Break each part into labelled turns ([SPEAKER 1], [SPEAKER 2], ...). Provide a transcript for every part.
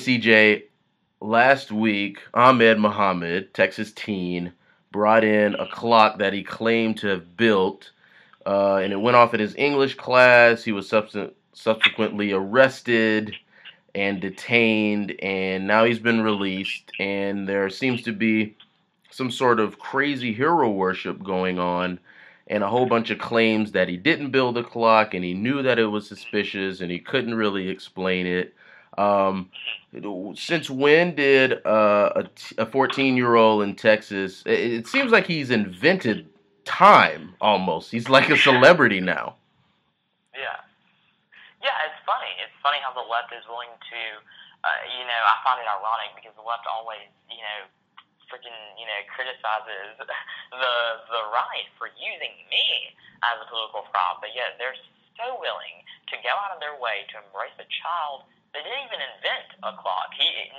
[SPEAKER 1] CJ, last week, Mohamed, Texas teen, brought in a clock that he claimed to have built, and it went off in his English class. He was subsequently arrested and detained, and now he's been released. And there seems to be some sort of crazy hero worship going on, and a whole bunch of claims that he didn't build the clock, and he knew that it was suspicious, and he couldn't really explain it. Um, since when did a 14-year-old in Texas? It seems like he's invented time almost. He's like a celebrity now.
[SPEAKER 2] Yeah. Yeah, it's funny. It's funny how the left is willing to, I find it ironic because the left always, freaking, criticizes the right for using me as a political prop, but yet they're so willing to go out of their way to embrace a child that didn't even invent a clock.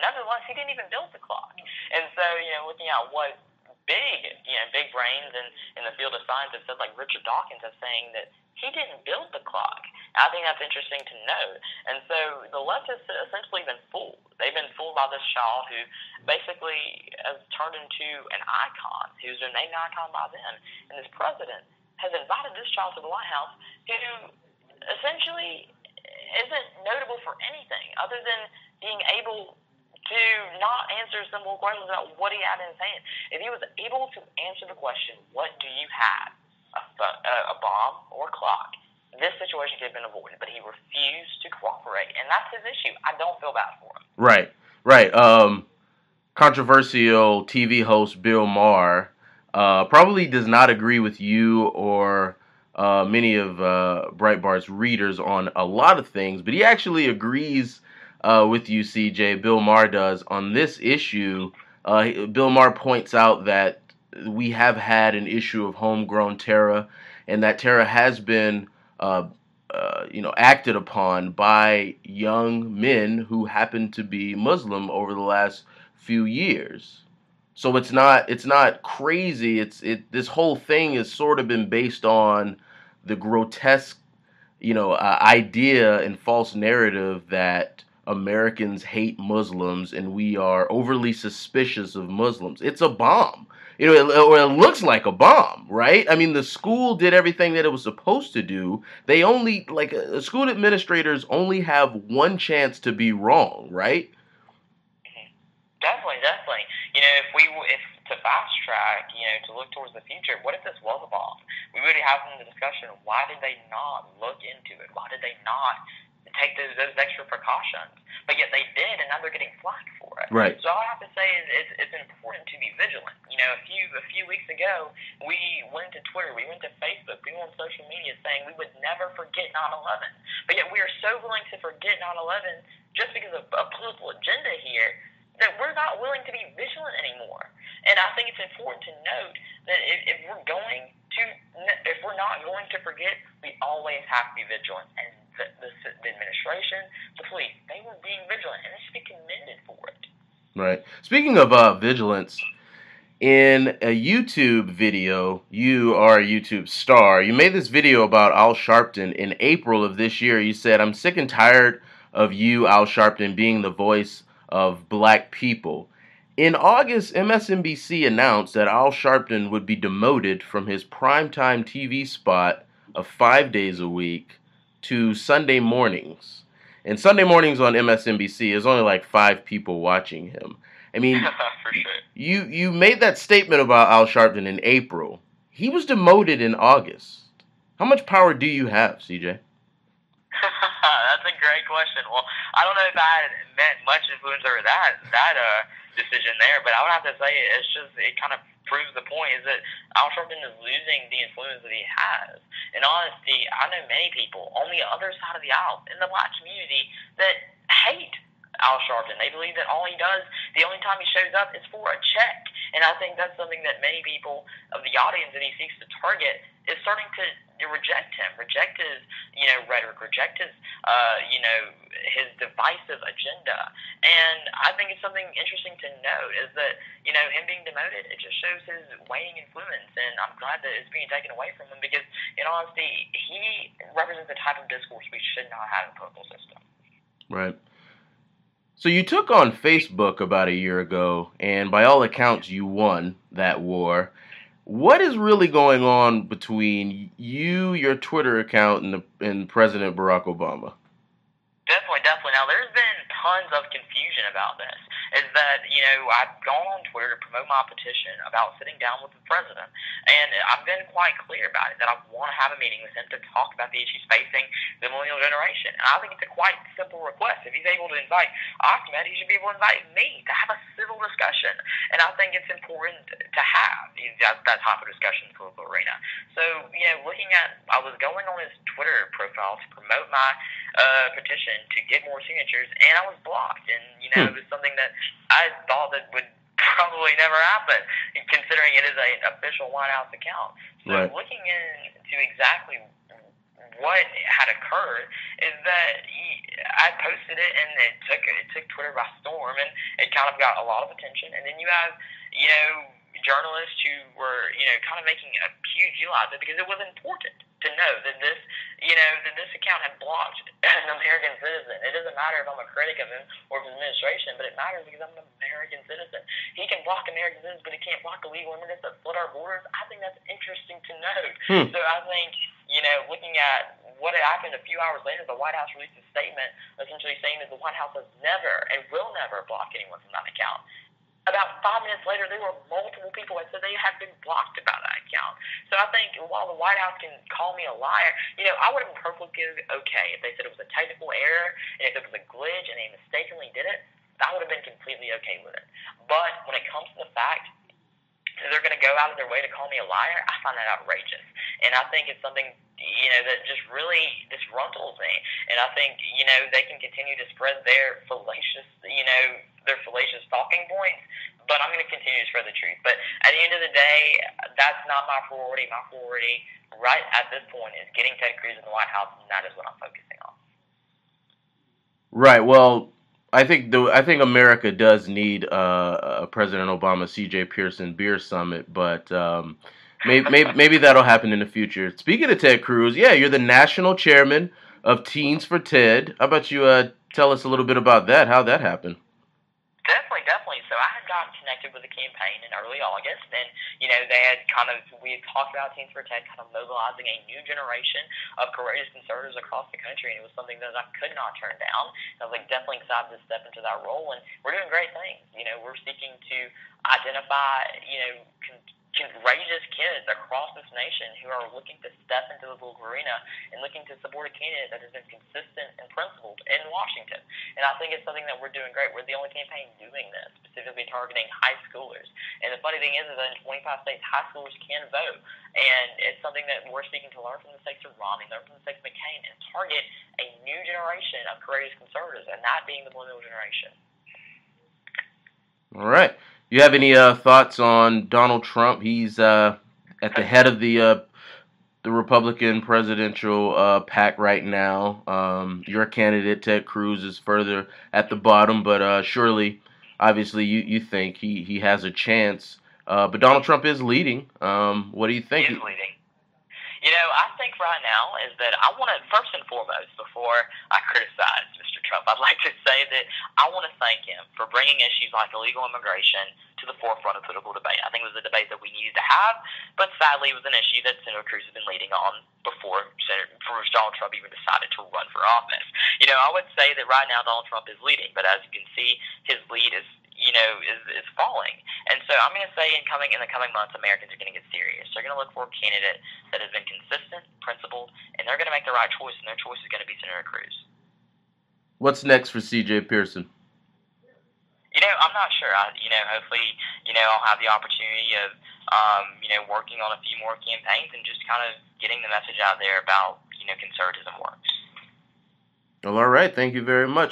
[SPEAKER 2] Nevertheless, he didn't even build the clock. And so, looking at what big brains in the field of science have said, like Richard Dawkins is saying that he didn't build the clock. I think that's interesting to note. And so the left has essentially been fooled. They've been fooled by this child who basically has turned into an icon, who's a named icon by them. And this president has invited this child to the White House who essentially isn't notable for anything other than being able to not answer simple questions about what he had in his hand. If he was able to answer the question, what do you have, a bomb or a clock, this situation could have been avoided, but he refused to cooperate, and that's his issue. I don't feel bad for him.
[SPEAKER 1] Right, right. Controversial TV host Bill Maher probably does not agree with you or many of Breitbart's readers on a lot of things, but he actually agrees with you, CJ. Bill Maher does on this issue. Bill Maher points out that we have had an issue of homegrown terror, and that terror has been, acted upon by young men who happen to be Muslim over the last few years. So it's not crazy. This whole thing has sort of been based on the grotesque, idea and false narrative that Americans hate Muslims and we are overly suspicious of Muslims. It's a bomb. Or it looks like a bomb, right? I mean, the school did everything that it was supposed to do. They only, school administrators only have one chance to be wrong, right?
[SPEAKER 2] Definitely, definitely. If to fast track, to look towards the future, what if this was a bomb? We would have in the discussion, why did they not look into it? Why did they not take those extra precautions? But yet they did, and now they're getting flack for it.
[SPEAKER 1] Right.
[SPEAKER 2] So all I have to say is it's important to be vigilant. A few weeks ago, we went to Twitter, we went to Facebook, we went on social media saying we would never forget 9/11. But yet we are so willing to forget 9/11 just because of a political agenda here that we're not willing to be vigilant anymore. And I think it's important to note that if we're not going to forget, we always have to be vigilant. And the administration, the police, they were being vigilant, and they should be commended for it.
[SPEAKER 1] Right. Speaking of vigilance, in a YouTube video, you are a YouTube star. You made this video about Al Sharpton in April of this year. You said, "I'm sick and tired of you, Al Sharpton, being the voice of black people." In August, MSNBC announced that Al Sharpton would be demoted from his primetime TV spot of 5 days a week to Sunday mornings. And Sunday mornings on MSNBC is only like 5 people watching him. I mean,
[SPEAKER 2] for sure.
[SPEAKER 1] You made that statement about Al Sharpton in April. He was demoted in August. How much power do you have, CJ?
[SPEAKER 2] That's a great question. Well, I don't know if I had meant much influence over that decision there, but I would have to say it kind of proves the point is that Al Sharpton is losing the influence that he has. In honesty, I know many people on the other side of the aisle in the black community that hate Al Sharpton. They believe that all he does, the only time he shows up is for a check. And I think that's something that many people of the audience that he seeks to target is starting to reject him, reject his, rhetoric, reject his, his divisive agenda. And I think it's something interesting to note is that, him being demoted, it just shows his waning influence. And I'm glad that it's being taken away from him because, in honesty, he represents the type of discourse we should not have in the political system.
[SPEAKER 1] Right. So you took on Facebook about a year ago, and by all accounts, you won that war. What is really going on between you, your Twitter account, and President Barack Obama?
[SPEAKER 2] Definitely, definitely. Now, there's been tons of confusion about this. Is that, I've gone on Twitter to promote my petition about sitting down with the president. And I've been quite clear about it, that I want to have a meeting with him to talk about the issues facing the millennial generation. And I think it's a quite simple request. If he's able to invite Ahmed, he should be able to invite me to have a civil discussion. And I think it's important to have that type of discussion in the political arena. So, I was going on his Twitter profile to promote my petition to get more signatures, and I was blocked. And
[SPEAKER 1] Hmm.
[SPEAKER 2] it was something that I thought that would probably never happen, considering it is an official White House account. So
[SPEAKER 1] Right.
[SPEAKER 2] looking into exactly what had occurred is that I posted it, and it took Twitter by storm, and it kind of got a lot of attention. And then you have journalists who were kind of making a huge deal out of it, because it was important to know that this account had blocked an American citizen. It doesn't matter if I'm a critic of him or of his administration, but it matters because I'm an American citizen. He can block American citizens, but he can't block illegal immigrants that flood our borders. I think that's interesting to note.
[SPEAKER 1] Hmm.
[SPEAKER 2] So I think, looking at what had happened a few hours later, the White House released a statement essentially saying that the White House has never and will never block anyone from that account. About 5 minutes later, there were multiple people that said they had been blocked about that account. So I think while the White House can call me a liar, I would have been perfectly okay if they said it was a technical error, and if it was a glitch and they mistakenly did it. I would have been completely okay with it. But when it comes to the fact that they're going to go out of their way to call me a liar, I find that outrageous. And I think it's something, that just really disgruntles me. And I think, they can continue to spread their fallacious talking points, but I'm going to continue to spread the truth. But at the end of the day, that's not my priority. My priority right at this point is getting Ted Cruz in the White House, and that is what I'm focusing on.
[SPEAKER 1] Right. Well, I think America does need President Obama C.J. Pearson beer summit, but maybe that'll happen in the future. Speaking of Ted Cruz, yeah, you're the national chairman of Teens for Ted. How about you tell us a little bit about that? How that happened?
[SPEAKER 2] Definitely, definitely. So I had gotten connected with the campaign in early August, and we had talked about Teens for Tech kind of mobilizing a new generation of courageous conservatives across the country, and it was something that I could not turn down. I was definitely excited to step into that role, and we're doing great things. We're seeking to identify courageous kids across this nation who are looking to step into the political arena and looking to support a candidate that has been consistent and principled in Washington. And I think it's something that we're doing great. We're the only campaign doing this, specifically targeting high schoolers. And the funny thing is that in 25 states, high schoolers can vote. And it's something that we're seeking to learn from the states of Romney, learn from the states of McCain, and target a new generation of courageous conservatives, and that being the millennial generation.
[SPEAKER 1] All right. You have any thoughts on Donald Trump? He's at the head of the Republican presidential pack right now. Your candidate Ted Cruz is further at the bottom, but surely, obviously, you think he has a chance. But Donald Trump is leading. What do you
[SPEAKER 2] He
[SPEAKER 1] think?
[SPEAKER 2] is leading. I think right now is that I want to, first and foremost, before I criticize Mr. Trump, I'd like to say that I want to thank him for bringing issues like illegal immigration to the forefront of political debate. I think it was a debate that we needed to have, but sadly it was an issue that Senator Cruz has been leading on before Donald Trump even decided to run for office. I would say that right now Donald Trump is leading, but as you can see, his lead is falling. And so I'm going to say in the coming months, Americans are going to get serious. They're going to look for a candidate that has been consistent, principled, and they're going to make the right choice, and their choice is going to be Senator Cruz.
[SPEAKER 1] What's next for C.J. Pearson?
[SPEAKER 2] I'm not sure. Hopefully, I'll have the opportunity of, working on a few more campaigns and just kind of getting the message out there about, conservatism works.
[SPEAKER 1] Well, all right. Thank you very much.